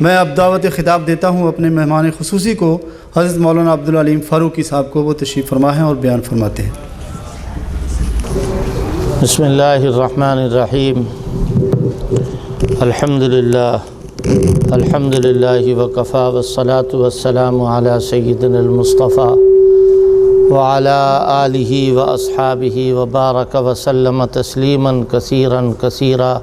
میں اب دعوت خطاب دیتا ہوں اپنے مہمان خصوصی کو، حضرت مولانا عبدالعلیم فاروقی صاحب کو۔ وہ تشریف فرما ہیں اور بیان فرماتے ہیں۔ بسم اللہ الرحمن الرحیم، الحمدللہ وکفا والصلاة والسلام علی سیدنا المصطفیٰ وعلی آلہ واصحابہ وبارک وسلم تسلیما کثیرا کثیرا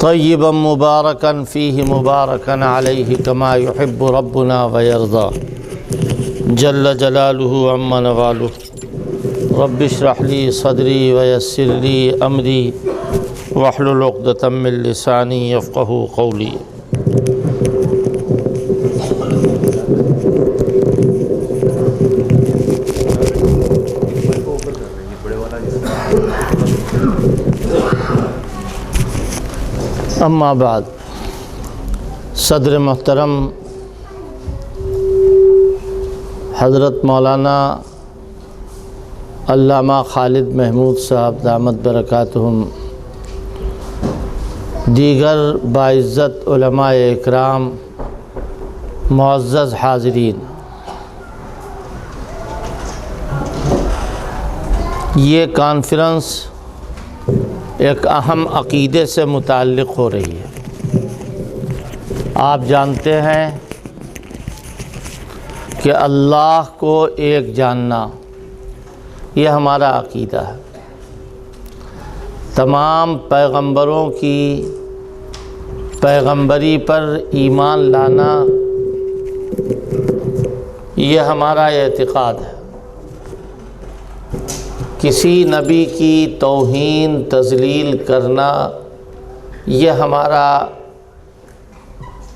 طیبا مبارکا فیہ مبارکا علیہ کما یحب ربنا ویرضا جل جلالہ عم نوالہ۔ رب اشرح لی صدری ویسر لی امری واحلل عقدۃ من لسانی یفقہوا قولی۔ اما بعد، صدر محترم حضرت مولانا علامہ خالد محمود صاحب دامت برکاتہم، دیگر باعزت علماء اکرام، معزز حاضرین، یہ کانفرنس ایک اہم عقیدے سے متعلق ہو رہی ہے۔ آپ جانتے ہیں کہ اللہ کو ایک جاننا یہ ہمارا عقیدہ ہے۔ تمام پیغمبروں کی پیغمبری پر ایمان لانا یہ ہمارا اعتقاد ہے۔ کسی نبی کی توہین تذلیل کرنا یہ ہمارا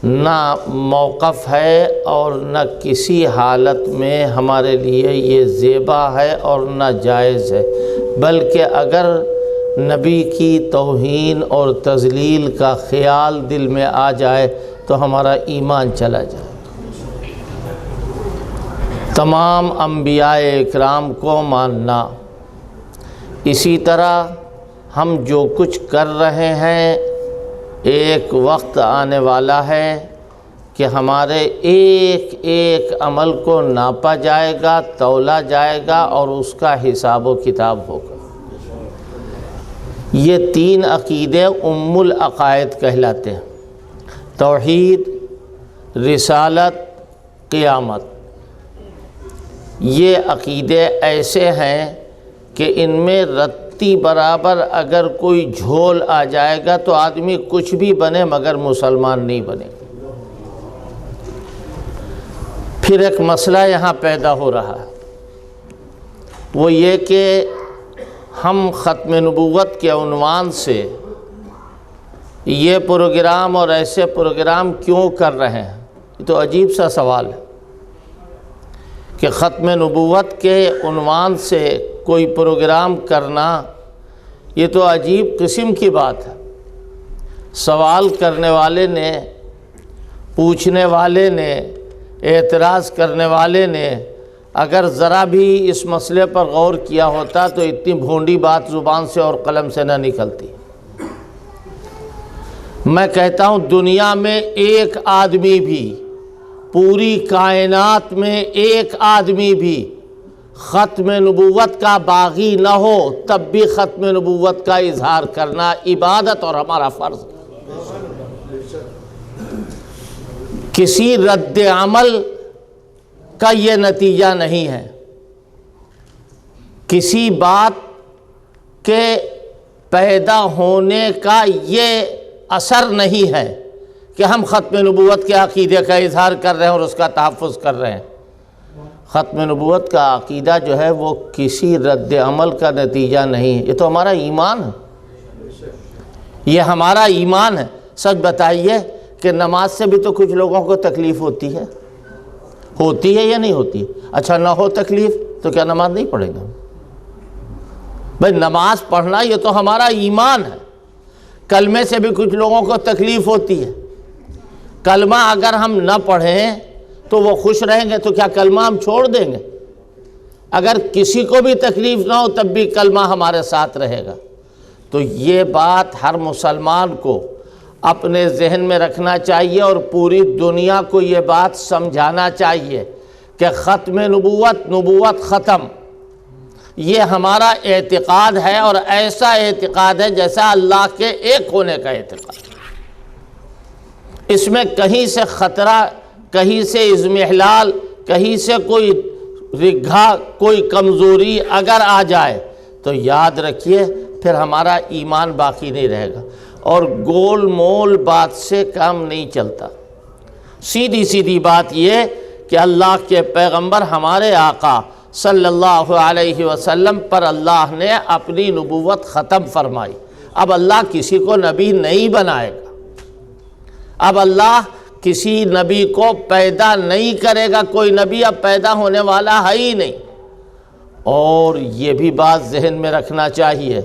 نہ موقف ہے اور نہ کسی حالت میں ہمارے لیے یہ زیبا ہے اور نہ جائز ہے، بلکہ اگر نبی کی توہین اور تذلیل کا خیال دل میں آ جائے تو ہمارا ایمان چلا جائے۔ تمام انبیاء اکرام کو ماننا، اسی طرح ہم جو کچھ کر رہے ہیں ایک وقت آنے والا ہے کہ ہمارے ایک ایک عمل کو ناپا جائے گا، تولا جائے گا اور اس کا حساب و کتاب ہوگا۔ یہ تین عقیدے ام العقائد کہلاتے ہیں: توحید، رسالت، قیامت۔ یہ عقیدے ایسے ہیں کہ ان میں رتی برابر اگر کوئی جھول آ جائے گا تو آدمی کچھ بھی بنے مگر مسلمان نہیں بنے گا۔ پھر ایک مسئلہ یہاں پیدا ہو رہا ہے، وہ یہ کہ ہم ختم نبوت کے عنوان سے یہ پروگرام اور ایسے پروگرام کیوں کر رہے ہیں؟ یہ تو عجیب سا سوال ہے کہ ختم نبوت کے عنوان سے کوئی پروگرام کرنا، یہ تو عجیب قسم کی بات ہے۔ سوال کرنے والے نے، پوچھنے والے نے، اعتراض کرنے والے نے اگر ذرا بھی اس مسئلے پر غور کیا ہوتا تو اتنی بھونڈی بات زبان سے اور قلم سے نہ نکلتی۔ میں کہتا ہوں دنیا میں ایک آدمی بھی، پوری کائنات میں ایک آدمی بھی ختم نبوت کا باغی نہ ہو، تب بھی ختم نبوت کا اظہار کرنا عبادت اور ہمارا فرض ہے۔ کسی رد عمل کا یہ نتیجہ نہیں ہے، کسی بات کے پیدا ہونے کا یہ اثر نہیں ہے کہ ہم ختم نبوت کے عقیدے کا اظہار کر رہے ہیں اور اس کا تحفظ کر رہے ہیں۔ ختم نبوت کا عقیدہ جو ہے وہ کسی رد عمل کا نتیجہ نہیں ہے، یہ تو ہمارا ایمان ہے، یہ ہمارا ایمان ہے۔ سچ بتائیے کہ نماز سے بھی تو کچھ لوگوں کو تکلیف ہوتی ہے یا نہیں ہوتی؟ اچھا نہ ہو تکلیف تو کیا نماز نہیں پڑھیں گے؟ بھائی نماز پڑھنا یہ تو ہمارا ایمان ہے۔ کلمے سے بھی کچھ لوگوں کو تکلیف ہوتی ہے، کلمہ اگر ہم نہ پڑھیں تو وہ خوش رہیں گے تو کیا کلمہ ہم چھوڑ دیں گے؟ اگر کسی کو بھی تکلیف نہ ہو تب بھی کلمہ ہمارے ساتھ رہے گا۔ تو یہ بات ہر مسلمان کو اپنے ذہن میں رکھنا چاہیے اور پوری دنیا کو یہ بات سمجھانا چاہیے کہ ختم نبوت ختم، یہ ہمارا اعتقاد ہے، اور ایسا اعتقاد ہے جیسا اللہ کے ایک ہونے کا اعتقاد۔ اس میں کہیں سے خطرہ، کہیں سے اضمحلال، کہیں سے کوئی رگھا، کوئی کمزوری اگر آ جائے تو یاد رکھیے پھر ہمارا ایمان باقی نہیں رہے گا، اور گول مول بات سے کام نہیں چلتا۔ سیدھی سیدھی بات یہ کہ اللہ کے پیغمبر ہمارے آقا صلی اللہ علیہ وسلم پر اللہ نے اپنی نبوت ختم فرمائی۔ اب اللہ کسی کو نبی نہیں بنائے گا، اب اللہ کسی نبی کو پیدا نہیں کرے گا، کوئی نبی اب پیدا ہونے والا ہے ہی نہیں۔ اور یہ بھی بات ذہن میں رکھنا چاہیے۔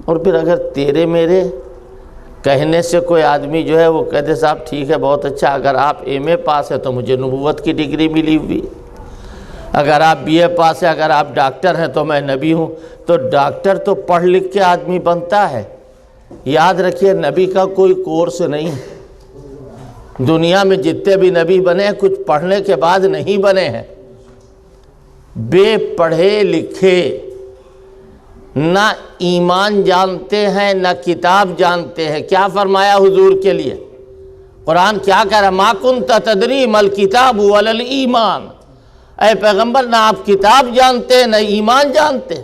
اور پھر اگر تیرے میرے کہنے سے کوئی آدمی جو ہے وہ کہتے صاحب ٹھیک ہے بہت اچھا، اگر آپ ایم اے پاس ہے تو مجھے نبوت کی ڈگری ملی ہوئی، اگر آپ بی اے پاس ہے، اگر آپ ڈاکٹر ہیں تو میں نبی ہوں۔ تو ڈاکٹر تو پڑھ لکھ کے آدمی بنتا ہے، یاد رکھیے نبی کا کوئی کورس نہیں۔ دنیا میں جتنے بھی نبی بنے ہیں کچھ پڑھنے کے بعد نہیں بنے ہیں، بے پڑھے لکھے، نہ ایمان جانتے ہیں نہ کتاب جانتے ہیں۔ کیا فرمایا حضور کے لیے؟ قرآن کیا کہہ رہا؟ ما کنت تدری ما الکتاب ولا الایمان، اے پیغمبر نہ آپ کتاب جانتے نہ ایمان جانتے،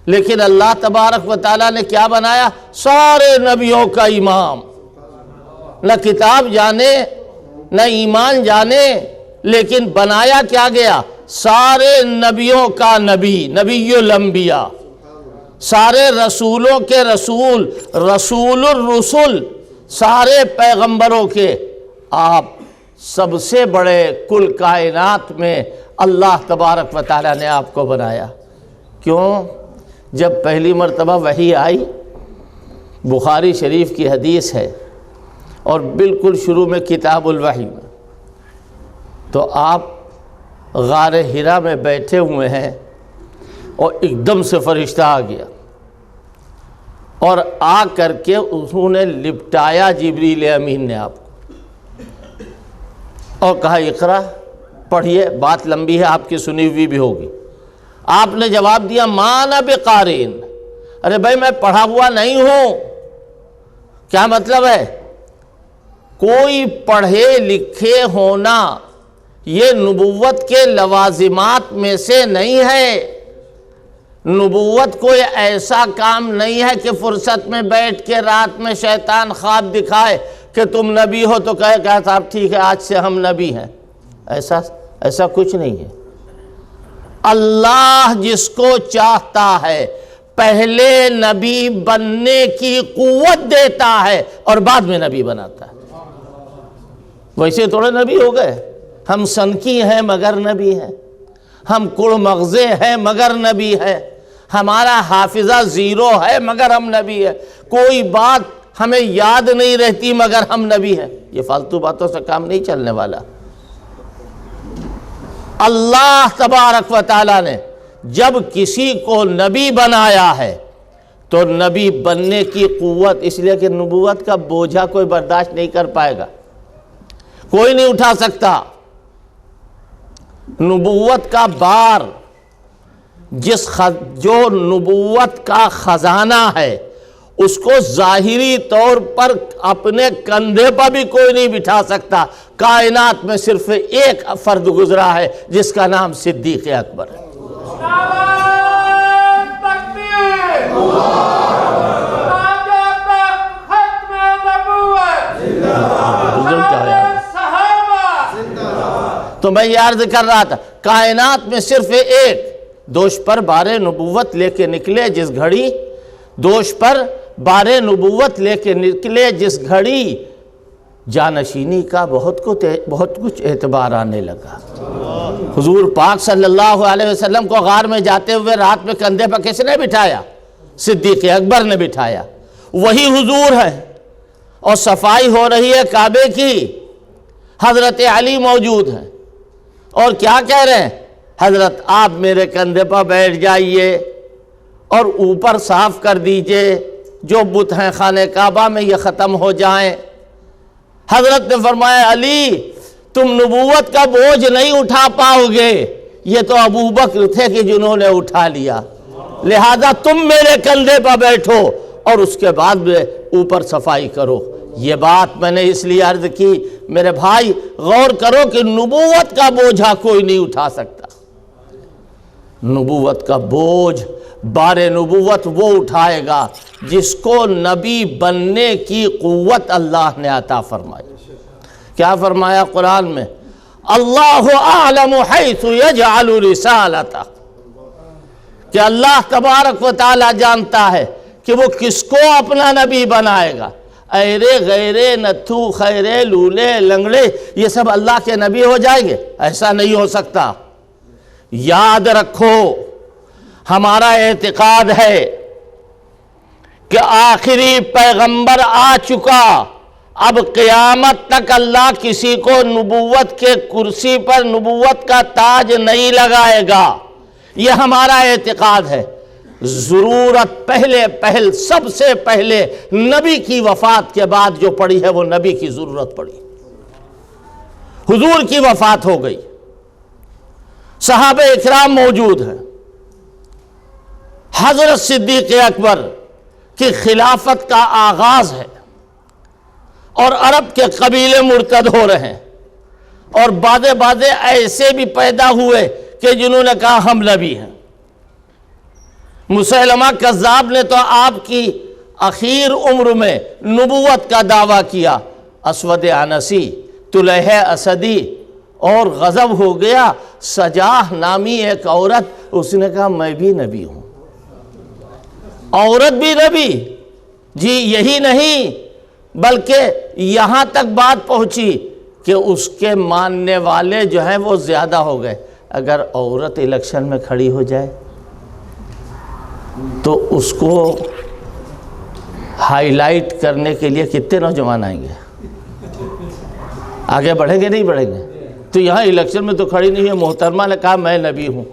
لیکن اللہ تبارک و تعالیٰ نے کیا بنایا؟ سارے نبیوں کا امام۔ نہ کتاب جانے نہ ایمان جانے، لیکن بنایا کیا گیا؟ سارے نبیوں کا نبی، نبی الانبیاء، سارے رسولوں کے رسول، رسول الرسل، سارے پیغمبروں کے آپ سب سے بڑے کل کائنات میں اللہ تبارک و تعالیٰ نے آپ کو بنایا۔ کیوں؟ جب پہلی مرتبہ وحی آئی، بخاری شریف کی حدیث ہے، اور بالکل شروع میں کتاب الوحی میں، تو آپ غار حرا میں بیٹھے ہوئے ہیں اور ایک دم سے فرشتہ آ گیا اور آ کر کے انہوں نے لپٹایا جبریل امین نے آپ کو اور کہا اقرا، پڑھیے، بات لمبی ہے آپ کی سنی ہوئی بھی ہوگی۔ آپ نے جواب دیا ما انا بقارئ، ارے بھائی میں پڑھا ہوا نہیں ہوں۔ کیا مطلب ہے؟ کوئی پڑھے لکھے ہونا یہ نبوت کے لوازمات میں سے نہیں ہے۔ نبوت کوئی ایسا کام نہیں ہے کہ فرصت میں بیٹھ کے رات میں شیطان خواب دکھائے کہ تم نبی ہو تو کہے کہ صاحب ٹھیک ہے آج سے ہم نبی ہیں۔ ایسا کچھ نہیں ہے۔ اللہ جس کو چاہتا ہے پہلے نبی بننے کی قوت دیتا ہے اور بعد میں نبی بناتا ہے۔ ویسے تھوڑے نبی ہو گئے، ہم سنکی ہیں مگر نبی ہیں، ہم کڑ مغزے ہیں مگر نبی ہے، ہمارا حافظہ زیرو ہے مگر ہم نبی ہے، کوئی بات ہمیں یاد نہیں رہتی مگر ہم نبی ہیں۔ یہ فالتو باتوں سے کام نہیں چلنے والا۔ اللہ تبارک و تعالیٰ نے جب کسی کو نبی بنایا ہے تو نبی بننے کی قوت، اس لیے کہ نبوت کا بوجھا کوئی برداشت نہیں کر پائے گا، کوئی نہیں اٹھا سکتا۔ نبوت کا بار جو نبوت کا خزانہ ہے اس کو ظاہری طور پر اپنے کندھے پر بھی کوئی نہیں بٹھا سکتا۔ کائنات میں صرف ایک فرد گزرا ہے جس کا نام صدیق اکبر ہے۔ تو میں یہ عرض کر رہا تھا کائنات میں صرف ایک دوش پر بار نبوت لے کے نکلے جس گھڑی، دوش پر بار نبوت لے کے نکلے جس گھڑی، جانشینی کا بہت کچھ اعتبار آنے لگا۔ حضور پاک صلی اللہ علیہ وسلم کو غار میں جاتے ہوئے رات میں کندھے پر کس نے بٹھایا؟ صدیق اکبر نے بٹھایا۔ وہی حضور ہے، اور صفائی ہو رہی ہے کعبے کی، حضرت علی موجود ہیں اور کیا کہہ رہے ہیں؟ حضرت آپ میرے کندھے پر بیٹھ جائیے اور اوپر صاف کر دیجئے، جو بت ہیں خانہ کعبہ میں یہ ختم ہو جائیں۔ حضرت نے فرمایا علی تم نبوت کا بوجھ نہیں اٹھا پاؤ گے، یہ تو ابو بکر تھے کہ جنہوں نے اٹھا لیا، لہذا تم میرے کندھے پر بیٹھو اور اس کے بعد میں اوپر صفائی کرو۔ یہ بات میں نے اس لیے عرض کی میرے بھائی غور کرو کہ نبوت کا بوجھا کوئی نہیں اٹھا سکتا۔ نبوت کا بوجھ بار نبوت وہ اٹھائے گا جس کو نبی بننے کی قوت اللہ نے عطا فرمائی۔ کیا فرمایا قرآن میں؟ اللہ اعلم حیث یجعل رسالتہ، کہ اللہ تبارک و تعالی جانتا ہے کہ وہ کس کو اپنا نبی بنائے گا۔ ایرے غیرے نتھو خیرے لولے لنگڑے یہ سب اللہ کے نبی ہو جائیں گے؟ ایسا نہیں ہو سکتا۔ یاد رکھو ہمارا اعتقاد ہے کہ آخری پیغمبر آ چکا، اب قیامت تک اللہ کسی کو نبوت کے کرسی پر نبوت کا تاج نہیں لگائے گا، یہ ہمارا اعتقاد ہے۔ ضرورت پہل سب سے پہلے نبی کی وفات کے بعد جو پڑی ہے وہ نبی کی ضرورت پڑی۔ حضور کی وفات ہو گئی، صحابہ اکرام موجود ہیں، حضرت صدیق اکبر کی خلافت کا آغاز ہے اور عرب کے قبیلے مرتد ہو رہے ہیں، اور بعضے ایسے بھی پیدا ہوئے کہ جنہوں نے کہا ہم نبی ہیں۔ مسیلمہ کذاب نے تو آپ کی اخیر عمر میں نبوت کا دعویٰ کیا، اسود عنسی، طلحہ اسدی، اور غضب ہو گیا سجاہ نامی ایک عورت، اس نے کہا میں بھی نبی ہوں۔ عورت بھی نبی؟ جی یہی نہیں بلکہ یہاں تک بات پہنچی کہ اس کے ماننے والے جو ہیں وہ زیادہ ہو گئے۔ اگر عورت الیکشن میں کھڑی ہو جائے تو اس کو ہائی لائٹ کرنے کے لیے کتنے نوجوان آئیں گے؟ آگے بڑھیں گے نہیں بڑھیں گے؟ تو یہاں الیکشن میں تو کھڑی نہیں ہے، محترمہ نے کہا میں نبی ہوں۔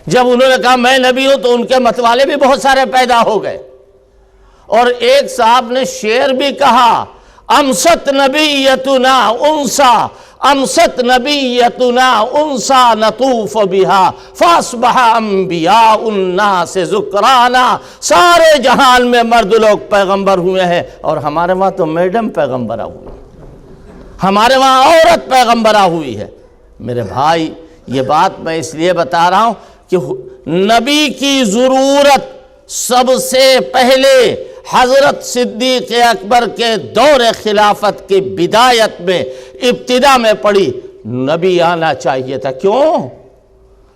جب انہوں نے کہا میں نبی ہوں تو ان کے متوالے بھی بہت سارے پیدا ہو گئے، اور ایک صاحب نے شعر بھی کہا امست نبیتنا انسا، امست نبیتنا انسا نطوف بہا فاصبح انبیاء الناس ذکرانا۔ سارے جہان میں مرد لوگ پیغمبر ہوئے ہیں اور ہمارے وہاں تو میڈم پیغمبرہ ہوئی، ہمارے وہاں عورت پیغمبرہ ہوئی ہے۔ میرے بھائی یہ بات میں اس لیے بتا رہا ہوں کہ نبی کی ضرورت سب سے پہلے حضرت صدیق اکبر کے دور خلافت کی بدایت میں ابتدا میں پڑی۔ نبی آنا چاہیے تھا، کیوں؟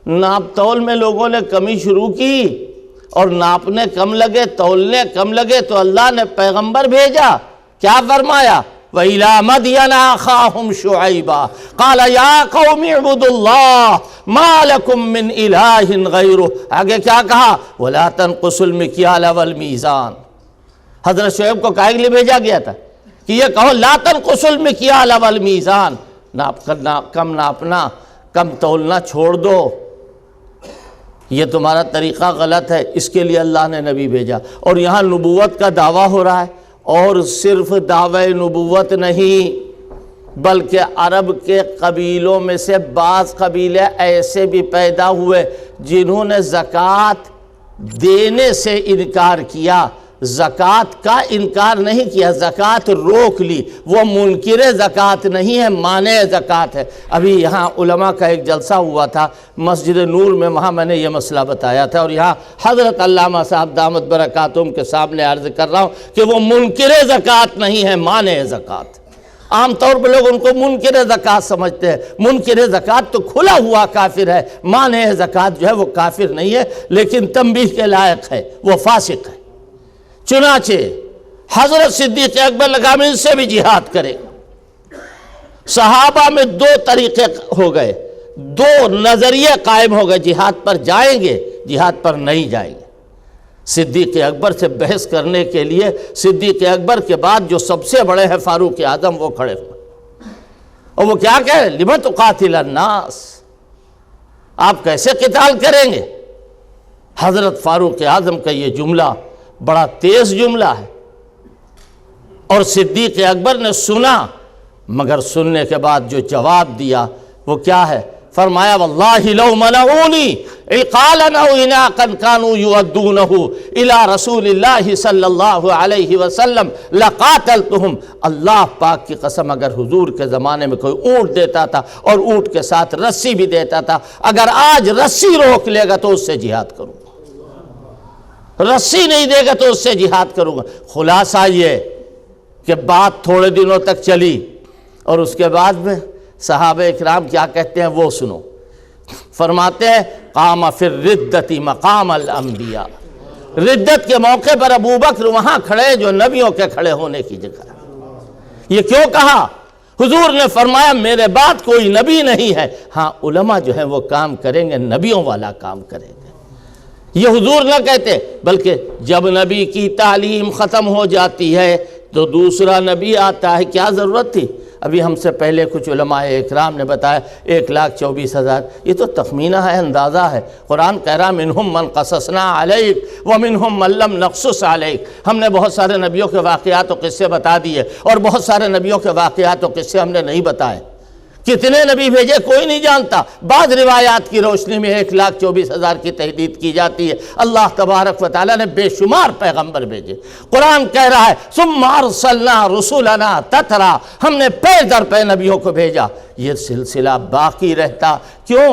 ناپ تول میں لوگوں نے کمی شروع کی اور ناپنے کم لگے، تولنے کم لگے، تو اللہ نے پیغمبر بھیجا۔ کیا فرمایا؟ وَإِلَىٰ مَدْيَنَ أَخَاهُمْ شُعَيْبًا قَالَ يَا قَوْمِ اعْبُدُوا اللَّهَ مَا لَكُم مِّنْ إِلَٰهٍ غَيْرُهُ۔ آگے کیا کہا؟ وَلَا تَنْقُصُوا الْمِكْيَالَ وَالْمِيزَانَ۔ حضرت شعیب کو کائے کے لیے بھیجا گیا تھا کہ یہ کہو لا تنقصوا الْمِكْيَالَ وَالْمِيزَانَ، کم ناپنا، کم تولنا چھوڑ دو، یہ تمہارا طریقہ غلط ہے۔ اس کے لیے اللہ نے نبی بھیجا، اور یہاں نبوت کا دعویٰ ہو رہا ہے، اور صرف دعوی نبوت نہیں بلکہ عرب کے قبیلوں میں سے بعض قبیلے ایسے بھی پیدا ہوئے جنہوں نے زکوٰۃ دینے سے انکار کیا، زکوٰۃ کا انکار نہیں کیا، زکوٰۃ روک لی۔ وہ منکر زکوٰۃ نہیں ہے، مانع زکوٰۃ ہے۔ ابھی یہاں علماء کا ایک جلسہ ہوا تھا مسجد نور میں، وہاں میں نے یہ مسئلہ بتایا تھا، اور یہاں حضرت علامہ صاحب دامت برکاتہم کے سامنے عرض کر رہا ہوں کہ وہ منکر زکوٰۃ نہیں ہے، مانع زکوٰۃ۔ عام طور پر لوگ ان کو منکر زکوٰۃ سمجھتے ہیں، منکر زکوٰۃ تو کھلا ہوا کافر ہے، مانع زکوٰۃ جو ہے وہ کافر نہیں ہے لیکن تنبیہ کے لائق ہے، وہ فاسق ہے۔ چنانچہ حضرت صدیق اکبر لگا میں ان سے بھی جہاد کرے۔ صحابہ میں دو طریقے ہو گئے، دو نظریے قائم ہو گئے، جہاد پر جائیں گے، جہاد پر نہیں جائیں گے۔ صدیق اکبر سے بحث کرنے کے لیے صدیق اکبر کے بعد جو سب سے بڑے ہیں فاروق اعظم، وہ کھڑے ہوئے، اور وہ کیا کہے؟ لِمَ تُقَاتِلَ النَّاسِ، آپ کیسے قتال کریں گے؟ حضرت فاروق اعظم کا یہ جملہ بڑا تیز جملہ ہے، اور صدیق اکبر نے سنا، مگر سننے کے بعد جو جواب دیا وہ کیا ہے؟ فرمایا واللہ لو منعونی عقالا او عناقا كانوا يؤدونه الى رسول اللہ صلی اللہ علیہ وسلم لقاتلتهم، اللہ پاک کی قسم اگر حضور کے زمانے میں کوئی اونٹ دیتا تھا اور اونٹ کے ساتھ رسی بھی دیتا تھا، اگر آج رسی روک لے گا تو اس سے جہاد کروں گا، رسی نہیں دے گا تو اس سے جہاد کروں گا۔ خلاصہ یہ کہ بات تھوڑے دنوں تک چلی، اور اس کے بعد میں صحابہ اکرام کیا کہتے ہیں وہ سنو۔ فرماتے ہیں قام فی الردۃ مقام الانبیاء، ردت کے موقع پر ابو بکر وہاں کھڑے جو نبیوں کے کھڑے ہونے کی جگہ۔ یہ کیوں کہا؟ حضور نے فرمایا میرے بعد کوئی نبی نہیں ہے، ہاں علماء جو ہیں وہ کام کریں گے، نبیوں والا کام کریں گے۔ یہ حضور نہ کہتے، بلکہ جب نبی کی تعلیم ختم ہو جاتی ہے تو دوسرا نبی آتا ہے، کیا ضرورت تھی؟ ابھی ہم سے پہلے کچھ علماء اکرام نے بتایا 1,24,000، یہ تو تخمینہ ہے، اندازہ ہے۔ قرآن کہہ رہا منہم من قصصنا علیک ومنہم من لم نقصص علیک، ہم نے بہت سارے نبیوں کے واقعات و قصے بتا دیے، اور بہت سارے نبیوں کے واقعات و قصے ہم نے نہیں بتائے۔ کتنے نبی بھیجے کوئی نہیں جانتا، بعض روایات کی روشنی میں 1,24,000 کی تحدید کی جاتی ہے۔ اللہ تبارک و تعالیٰ نے بے شمار پیغمبر بھیجے۔ قرآن کہہ رہا ہے ثم ارسلنا رسولنا تترا، ہم نے پے در پے نبیوں کو بھیجا۔ یہ سلسلہ باقی رہتا، کیوں؟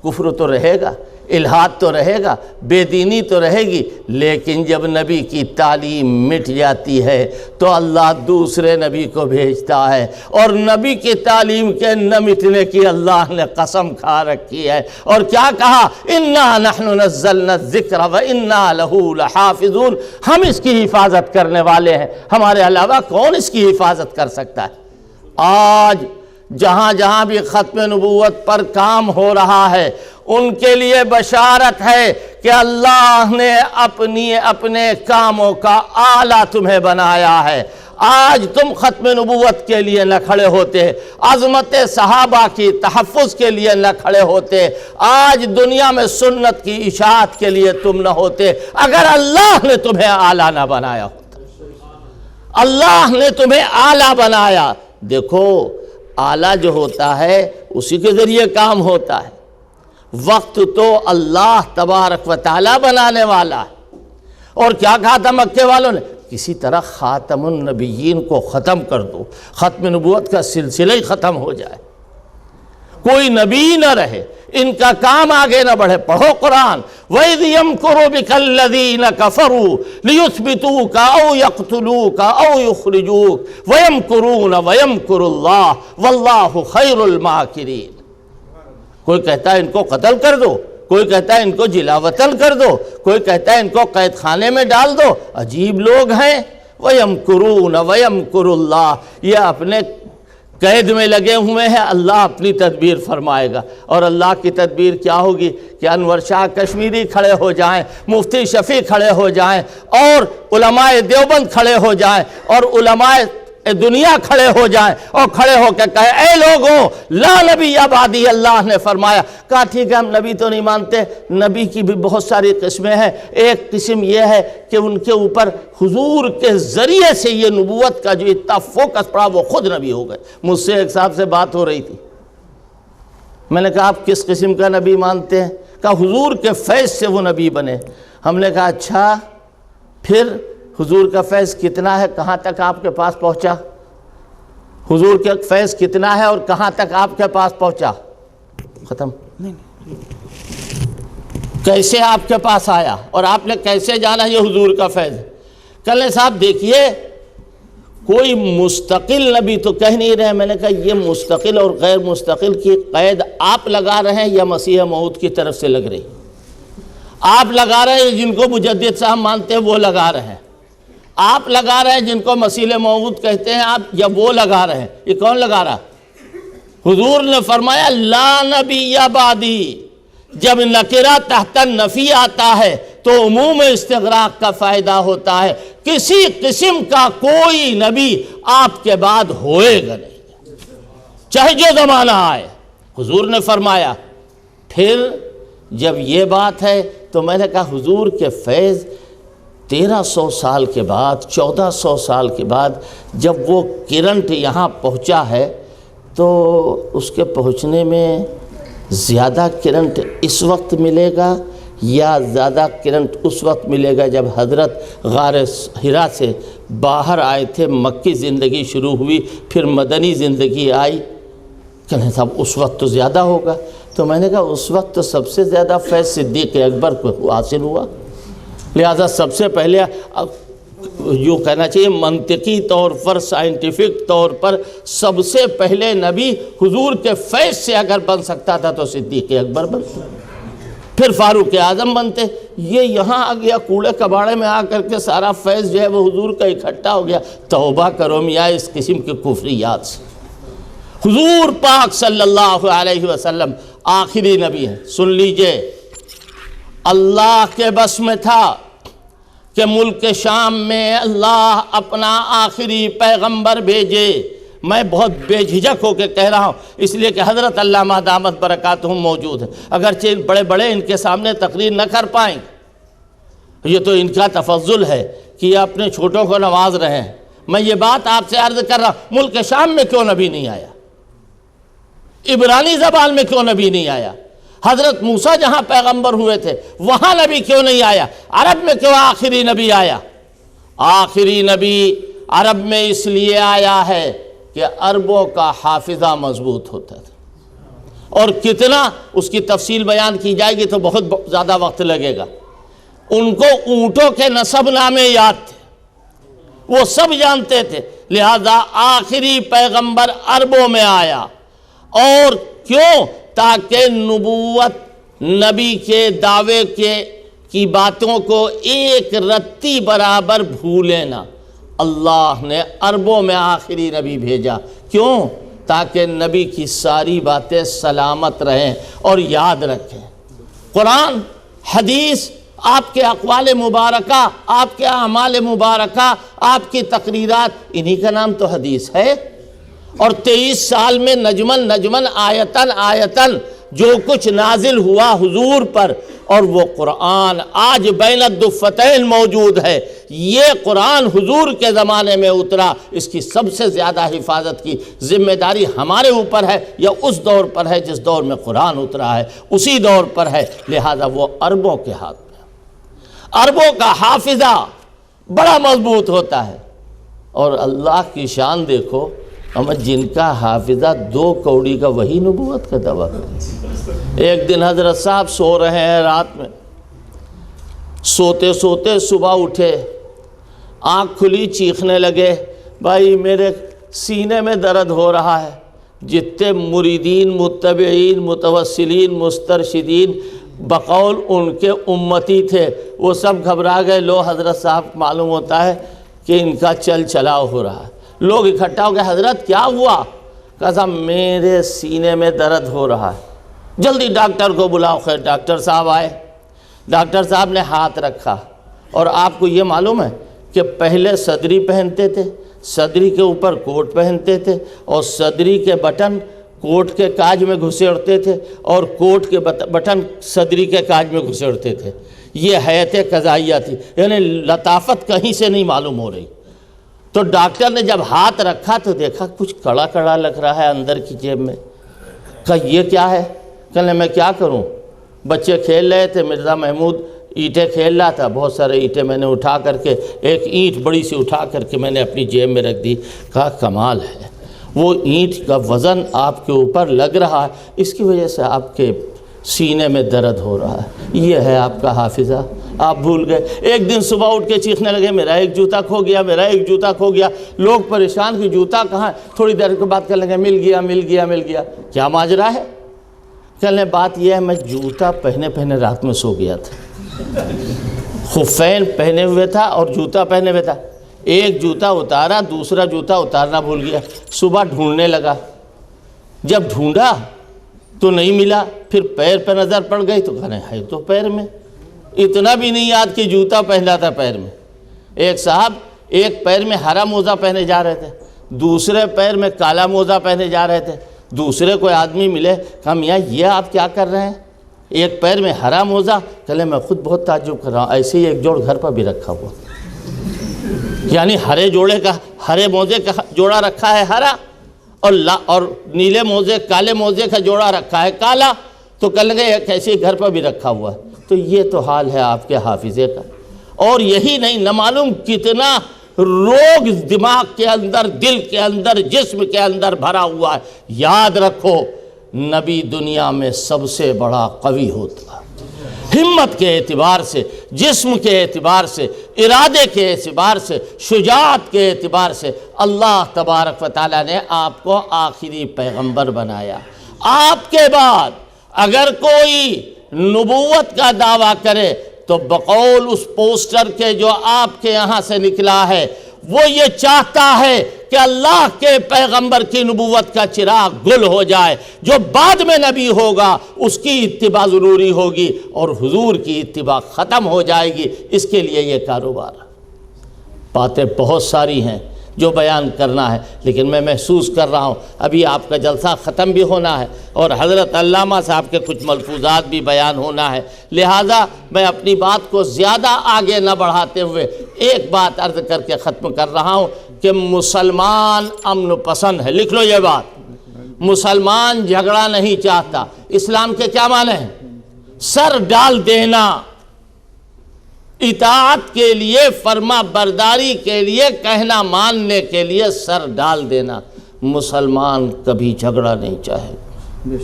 کفر تو رہے گا، الحاد تو رہے گا، بے دینی تو رہے گی، لیکن جب نبی کی تعلیم مٹ جاتی ہے تو اللہ دوسرے نبی کو بھیجتا ہے، اور نبی کی تعلیم کے نہ مٹنے کی اللہ نے قسم کھا رکھی ہے، اور کیا کہا؟ انا نحن نزلنا الذکر وانا لہ لحافظون، ہم اس کی حفاظت کرنے والے ہیں، ہمارے علاوہ کون اس کی حفاظت کر سکتا ہے؟ آج جہاں جہاں بھی ختم نبوت پر کام ہو رہا ہے ان کے لیے بشارت ہے کہ اللہ نے اپنے کاموں کا آلہ تمہیں بنایا ہے۔ آج تم ختم نبوت کے لیے نہ کھڑے ہوتے، عظمت صحابہ کی تحفظ کے لیے نہ کھڑے ہوتے، آج دنیا میں سنت کی اشاعت کے لیے تم نہ ہوتے اگر اللہ نے تمہیں آلہ نہ بنایا ہوتا۔ اللہ نے تمہیں آلہ بنایا۔ دیکھو آلہ جو ہوتا ہے اسی کے ذریعے کام ہوتا ہے، وقت تو اللہ تبارک و تعالیٰ بنانے والا ہے۔ اور کیا کہا تھا مکے والوں نے؟ کسی طرح خاتم النبیین کو ختم کر دو، ختم نبوت کا سلسلہ ہی ختم ہو جائے، کوئی نبی نہ رہے، ان کا کام آگے نہ بڑھے۔ پڑھو قرآن، وَإِذْ يَمْكُرُ بِكَ الَّذِينَ كَفَرُوا لِيُثْبِتُوكَ أَوْ يَقْتُلُوكَ أَوْ يُخْرِجُوكَ وَيَمْكُرُونَ وَيَمْكُرُ اللَّهُ وَاللَّهُ خَيْرُ الْمَاكِرِينَ۔ کوئی کہتا ہے ان کو قتل کر دو، کوئی کہتا ہے ان کو جلا وطن کر دو، کوئی کہتا ہے ان کو قید خانے میں ڈال دو۔ عجیب لوگ ہیں۔ وَيَمْكُرُونَ وَيَمْكُرُ اللَّهُ، یہ اپنے قید میں لگے ہوئے ہیں، اللہ اپنی تدبیر فرمائے گا۔ اور اللہ کی تدبیر کیا ہوگی کہ انور شاہ کشمیری کھڑے ہو جائیں، مفتی شفیع کھڑے ہو جائیں، اور علماء دیوبند کھڑے ہو جائیں، اور علماء دنیا کھڑے ہو جائیں، اور کھڑے ہو کے کہے اے لوگوں لا نبی بعدی، اللہ نے فرمایا۔ کہا ٹھیک ہے ہم نبی تو نہیں مانتے، نبی کی بھی بہت ساری قسمیں ہیں، ایک قسم یہ ہے کہ ان کے اوپر حضور کے ذریعے سے یہ نبوت کا جو اتنا فوکس پڑا وہ خود نبی ہو گئے۔ مجھ سے ایک صاحب سے بات ہو رہی تھی، میں نے کہا آپ کس قسم کا نبی مانتے ہیں؟ کہا حضور کے فیض سے وہ نبی بنے۔ ہم نے کہا اچھا پھر حضور کا فیض کتنا ہے، کہاں تک آپ کے پاس پہنچا؟ حضور کا فیض کتنا ہے اور کہاں تک آپ کے پاس پہنچا؟ ختم۔ کیسے آپ کے پاس آیا اور آپ نے کیسے جانا یہ حضور کا فیض؟ کہنے صاحب دیکھیے کوئی مستقل نبی تو کہہ نہیں رہے۔ میں نے کہا یہ مستقل اور غیر مستقل کی قید آپ لگا رہے ہیں یا مسیح موعود کی طرف سے لگ رہی؟ آپ لگا رہے ہیں، جن کو مجدد صاحب مانتے ہیں وہ لگا رہے ہیں، آپ لگا رہے ہیں جن کو مسیح موعود کہتے ہیں آپ، یا وہ لگا رہے ہیں؟ یہ کون لگا رہا؟ حضور نے فرمایا لا نبی بعدی، جب نکرہ تحت نفی آتا ہے تو عموم استغراق کا فائدہ ہوتا ہے، کسی قسم کا کوئی نبی آپ کے بعد ہوئے گا نہیں، چاہے جو زمانہ آئے۔ حضور نے فرمایا۔ پھر جب یہ بات ہے تو میں نے کہا حضور کے فیض 1300 سال کے بعد 1400 سال کے بعد جب وہ کرنٹ یہاں پہنچا ہے تو اس کے پہنچنے میں زیادہ کرنٹ اس وقت ملے گا یا زیادہ کرنٹ اس وقت ملے گا جب حضرت غار حرا سے باہر آئے تھے، مکی زندگی شروع ہوئی، پھر مدنی زندگی آئی؟ کہنے صاحب اس وقت تو زیادہ ہوگا۔ تو میں نے کہا اس وقت تو سب سے زیادہ فیض صدیق اکبر کو حاصل ہوا، لہذا سب سے پہلے یوں کہنا چاہیے منطقی طور پر، سائنٹیفک طور پر سب سے پہلے نبی حضور کے فیض سے اگر بن سکتا تھا تو صدیق اکبر بنتے، پھر فاروق اعظم بنتے۔ یہ یہاں آ گیا کوڑے کباڑے میں آ کر کے سارا فیض جو ہے وہ حضور کا اکٹھا ہو گیا۔ توبہ کرو میاں اس قسم کے کفریات سے۔ حضور پاک صلی اللہ علیہ وسلم آخری نبی ہیں۔ سن لیجئے، اللہ کے بس میں تھا کہ ملک شام میں اللہ اپنا آخری پیغمبر بھیجے۔ میں بہت بے جھجک ہو کے کہہ رہا ہوں، اس لیے کہ حضرت علامہ دامت برکاتہم موجود ہیں، اگرچہ بڑے بڑے ان کے سامنے تقریر نہ کر پائیں گے، یہ تو ان کا تفضل ہے کہ یہ اپنے چھوٹوں کو نواز رہے ہیں۔ میں یہ بات آپ سے عرض کر رہا ہوں، ملک شام میں کیوں نبی نہیں آیا؟ عبرانی زبان میں کیوں نبی نہیں آیا؟ حضرت موسیٰ جہاں پیغمبر ہوئے تھے وہاں نبی کیوں نہیں آیا؟ عرب میں کیوں آخری نبی آیا؟ آخری نبی عرب میں اس لیے آیا ہے کہ عربوں کا حافظہ مضبوط ہوتا تھا، اور کتنا اس کی تفصیل بیان کی جائے گی تو بہت زیادہ وقت لگے گا۔ ان کو اونٹوں کے نسب نامے یاد تھے، وہ سب جانتے تھے، لہذا آخری پیغمبر عربوں میں آیا۔ اور کیوں؟ تاکہ نبوت، نبی کے دعوے کی باتوں کو ایک رتی برابر بھولے نہ۔ اللہ نے عربوں میں آخری نبی بھیجا، کیوں؟ تاکہ نبی کی ساری باتیں سلامت رہیں اور یاد رکھیں۔ قرآن، حدیث، آپ کے اقوال مبارکہ، آپ کے اعمال مبارکہ، آپ کی تقریرات، انہی کا نام تو حدیث ہے۔ اور 23 سال میں نجمن آیتن جو کچھ نازل ہوا حضور پر، اور وہ قرآن آج بین الدفتین موجود ہے، یہ قرآن حضور کے زمانے میں اترا، اس کی سب سے زیادہ حفاظت کی ذمہ داری ہمارے اوپر ہے، یا اس دور پر ہے جس دور میں قرآن اترا ہے اسی دور پر ہے، لہذا وہ عربوں کے ہاتھ میں۔ عربوں کا حافظہ بڑا مضبوط ہوتا ہے، اور اللہ کی شان دیکھو، ہم جن کا حافظہ 2 کوڑی کا وہی نبوت کا دعویٰ کرتے۔ ایک دن حضرت صاحب سو رہے ہیں رات میں، سوتے سوتے صبح اٹھے، آنکھ کھلی، چیخنے لگے، بھائی میرے سینے میں درد ہو رہا ہے۔ جتنے مریدین، متبعین، متوسلین، مسترشدین بقول ان کے امتی تھے وہ سب گھبرا گئے۔ لو حضرت صاحب معلوم ہوتا ہے کہ ان کا چل چلاؤ ہو رہا ہے۔ لوگ اکٹھا ہو گئے، حضرت کیا ہوا؟ کہا صاحب میرے سینے میں درد ہو رہا ہے، جلدی ڈاکٹر کو بلاؤ۔ خیر ڈاکٹر صاحب آئے، ڈاکٹر صاحب نے ہاتھ رکھا، اور آپ کو یہ معلوم ہے کہ پہلے صدری پہنتے تھے، صدری کے اوپر کوٹ پہنتے تھے، اور صدری کے بٹن کوٹ کے کاج میں گھسیڑتے تھے، اور کوٹ کے بٹن صدری کے کاج میں گھسیڑتے تھے۔ یہ حیات قضائیہ تھی، یعنی لطافت کہیں سے نہیں معلوم ہو رہی۔ تو ڈاکٹر نے جب ہاتھ رکھا تو دیکھا کچھ کڑا کڑا لگ رہا ہے اندر کی جیب میں۔ کہا یہ کیا ہے؟ کہنے میں کیا کروں، بچے کھیل رہے تھے، مرزا محمود اینٹیں کھیل رہا تھا، بہت سارے اینٹیں میں نے اٹھا کر کے، ایک اینٹ بڑی سی اٹھا کر کے میں نے اپنی جیب میں رکھ دی۔ کہا کمال ہے، وہ اینٹ کا وزن آپ کے اوپر لگ رہا ہے، اس کی وجہ سے آپ کے سینے میں درد ہو رہا ہے، یہ ہے آپ کا حافظہ، آپ بھول گئے۔ ایک دن صبح اٹھ کے چیخنے لگے، میرا ایک جوتا کھو گیا، میرا ایک جوتا کھو گیا۔ لوگ پریشان کہ جوتا کہاں ہے؟ تھوڑی دیر کے بعد کہنے لگے مل گیا۔ کیا ماجرا ہے؟ کہنے بات یہ ہے میں جوتا پہنے رات میں سو گیا تھا، خفین پہنے ہوئے تھا اور جوتا پہنے ہوئے تھا، ایک جوتا اتارا، دوسرا جوتا اتارنا بھول گیا۔ صبح ڈھونڈنے لگا، جب ڈھونڈا تو نہیں ملا، پھر پیر پہ نظر پڑ گئی تو کہنے ہے تو پیر میں، اتنا بھی نہیں یاد کہ جوتا پہنا تھا پیر میں۔ ایک صاحب ایک پیر میں ہرا موزہ پہنے جا رہے تھے، دوسرے پیر میں کالا موزہ پہنے جا رہے تھے۔ دوسرے کوئی آدمی ملے، کہا میاں یہ آپ کیا کر رہے ہیں؟ ایک پیر میں ہرا موزہ، چلے میں خود بہت تعجب کر رہا ہوں، ایسے ہی ایک جوڑ گھر پر بھی رکھا ہوا، یعنی ہرے موزے کا جوڑا رکھا ہے ہرا، اور نیلے موزے کالے موزے کا جوڑا رکھا ہے کالا، تو کہنے لگے ایک ایسے ہی گھر پر بھی رکھا ہوا ہے۔ تو یہ تو حال ہے آپ کے حافظے کا۔ اور یہی نہیں، نہ معلوم کتنا روگ دماغ کے اندر، دل کے اندر، جسم کے اندر بھرا ہوا ہے۔ یاد رکھو، نبی دنیا میں سب سے بڑا قوی ہوتا ہے، ہمت کے اعتبار سے، جسم کے اعتبار سے، ارادے کے اعتبار سے، شجاعت کے اعتبار سے اللہ تبارک و تعالیٰ نے آپ کو آخری پیغمبر بنایا۔ آپ کے بعد اگر کوئی نبوت کا دعویٰ کرے تو بقول اس پوسٹر کے جو آپ کے یہاں سے نکلا ہے، وہ یہ چاہتا ہے کہ اللہ کے پیغمبر کی نبوت کا چراغ گل ہو جائے، جو بعد میں نبی ہوگا اس کی اتباع ضروری ہوگی اور حضور کی اتباع ختم ہو جائے گی۔ اس کے لیے یہ کاروبار ہے۔ باتیں بہت ساری ہیں جو بیان کرنا ہے، لیکن میں محسوس کر رہا ہوں ابھی آپ کا جلسہ ختم بھی ہونا ہے اور حضرت علامہ صاحب کے کچھ ملفوظات بھی بیان ہونا ہے، لہٰذا میں اپنی بات کو زیادہ آگے نہ بڑھاتے ہوئے ایک بات عرض کر کے ختم کر رہا ہوں کہ مسلمان امن پسند ہے۔ لکھ لو یہ بات، مسلمان جھگڑا نہیں چاہتا۔ اسلام کے کیا معنی ہیں؟ سر ڈال دینا، اطاعت کے لیے، فرما برداری کے لیے، کہنا ماننے کے لیے سر ڈال دینا۔ مسلمان کبھی جھگڑا نہیں چاہے گا۔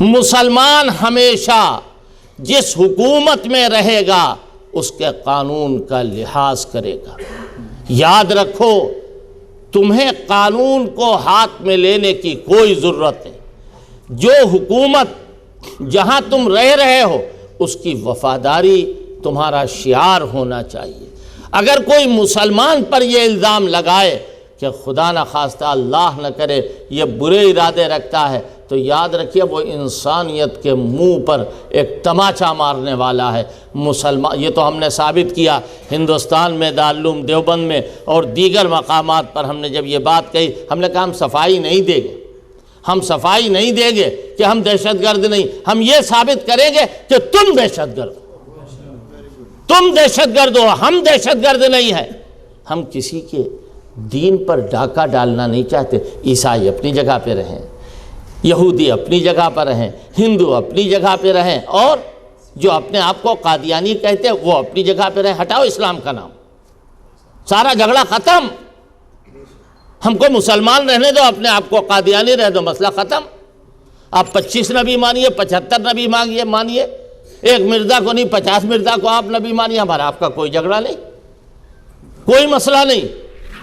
مسلمان ہمیشہ جس حکومت میں رہے گا اس کے قانون کا لحاظ کرے گا۔ یاد رکھو، تمہیں قانون کو ہاتھ میں لینے کی کوئی ضرورت ہے۔ جو حکومت جہاں تم رہ رہے ہو اس کی وفاداری تمہارا شعار ہونا چاہیے۔ اگر کوئی مسلمان پر یہ الزام لگائے کہ خدا نہ خواستہ، اللہ نہ کرے، یہ برے ارادے رکھتا ہے، تو یاد رکھیے وہ انسانیت کے منہ پر ایک تماچا مارنے والا ہے۔ مسلمان، یہ تو ہم نے ثابت کیا ہندوستان میں، دارالعلوم دیوبند میں اور دیگر مقامات پر ہم نے جب یہ بات کہی، ہم نے کہا ہم صفائی نہیں دیں گے، ہم صفائی نہیں دیں گے کہ ہم دہشت گرد نہیں، ہم یہ ثابت کریں گے کہ تم دہشت گرد ہو، تم دہشت گرد ہو، ہم دہشت گرد نہیں ہیں۔ ہم کسی کے دین پر ڈاکہ ڈالنا نہیں چاہتے۔ عیسائی اپنی جگہ پہ رہیں، یہودی اپنی جگہ پر رہیں، ہندو اپنی جگہ پہ رہیں، اور جو اپنے آپ کو قادیانی کہتے ہیں وہ اپنی جگہ پہ رہیں۔ ہٹاؤ اسلام کا نام، سارا جھگڑا ختم۔ ہم کو مسلمان رہنے دو، اپنے آپ کو قادیانی رہ دو، مسئلہ ختم۔ آپ 25 نبی مانیے، 75 نبی مانیے، ایک مرزا کو نہیں 50 مرزا کو آپ نبی مانیے، ہمارا آپ کا کوئی جھگڑا نہیں، کوئی مسئلہ نہیں۔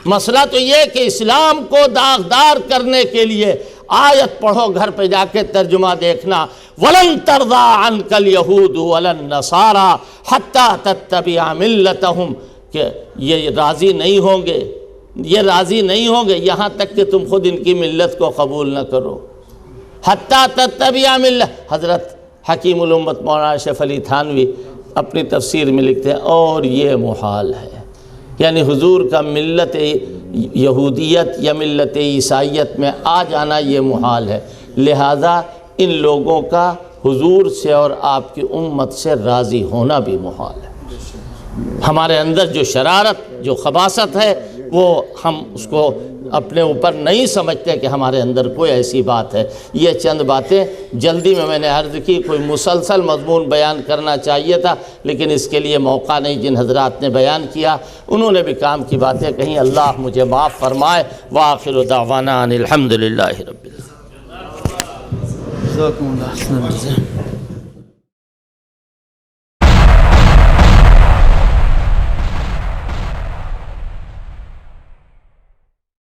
مسئلہ تو یہ کہ اسلام کو داغدار کرنے کے لیے آیت پڑھو، گھر پہ جا کے ترجمہ دیکھنا، وَلَن تَرْضَىٰ عَنْكَ الْيَهُودُ وَلَا النَّصَارَىٰ حَتَّىٰ تَتَّبِعَ مِلَّتَهُمْ، کہ یہ راضی نہیں ہوں گے، یہ راضی نہیں ہوں گے یہاں تک کہ تم خود ان کی ملت کو قبول نہ کرو۔ حَتَّىٰ تَتَّبِعَ مِلَّةَ، حضرت حکیم الامت مولانا اشرف علی تھانوی اپنی تفسیر میں لکھتے ہیں اور یہ محال ہے، یعنی حضور کا ملت یہودیت یا ملت عیسائیت میں آ جانا یہ محال ہے، لہذا ان لوگوں کا حضور سے اور آپ کی امت سے راضی ہونا بھی محال ہے۔ ہمارے اندر جو شرارت، جو خباثت ہے، وہ ہم اس کو اپنے اوپر نہیں سمجھتے کہ ہمارے اندر کوئی ایسی بات ہے۔ یہ چند باتیں جلدی میں نے عرض کی، کوئی مسلسل مضمون بیان کرنا چاہیے تھا لیکن اس کے لیے موقع نہیں۔ جن حضرات نے بیان کیا انہوں نے بھی کام کی باتیں کہیں، اللہ مجھے معاف فرمائے۔ وآخر دعوانا ان الحمدللہ رب العالمین۔